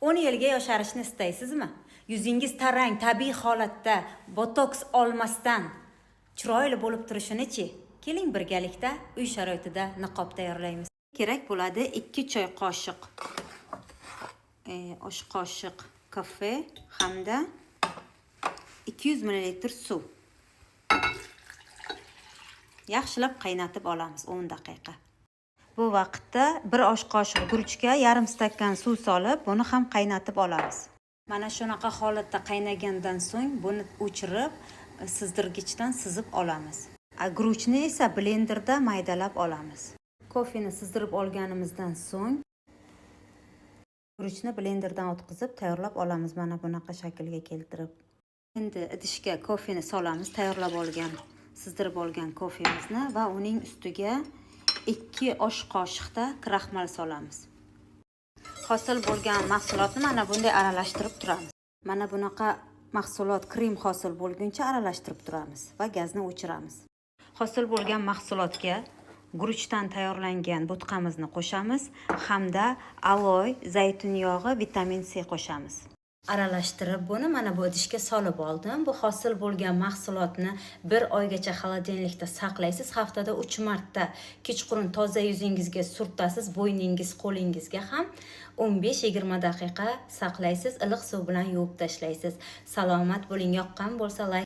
10 yilga yosharishni istaysizmi? Yuzingiz tarang, tabiiy holatda, botoks olmasdan chiroyli bo'lib turishini-chi? Keling birgalikda uy sharoitida niqob tayyorlaymiz. Kerak bo'ladi 2 choy qoshiq osh qoshiq kafe hamda 200 ml suv. Yaxshilab qaynatib olamiz 10 daqiqa. Bu vaqtda 1 osh qoshiq guruchga yarim stakan suv solib, buni ham qaynatib olamiz. Mana shunaqa holatda qaynagandan so'ng buni o'chirib, sizdirgichdan sizib olamiz. Guruchni esa blenderda maydalab olamiz. Kofeni sizdirib olganimizdan so'ng guruchni blenderdan o'tkazib tayyorlab olamiz. Mana bunaqa shaklga keltirib. Endi idishga kofeni solamiz, tayyorlab olgan, sizdirib olgan kofemizni va uning ustiga 2 osh qoshiqda kraxmal solamiz. Hosil bo'lgan mahsulotni mana bunday aralashtirib turamiz. Mana bunaqa mahsulot krem hosil bo'lguncha aralashtirib turamiz va gazni o'chiramiz. Hosil bo'lgan mahsulotga guruchdan tayyorlangan bo'tqamizni qo'shamiz hamda aloy, zaytun yog'i, vitamin C qo'shamiz. Aralashtirib buni mana bu idishga solib oldim. Bu hosil bo'lgan mahsulotni 1 oygacha xolodilnikda saqlaysiz. Haftada 3 marta kechqurun toza yuzingizga surtasiz, bo'yningiz, qo'lingizga ham 15-20 daqiqa saqlaysiz. Iliq suv bilan yuvib tashlaysiz. Salomat bo'ling. Yoqqan bo'lsa like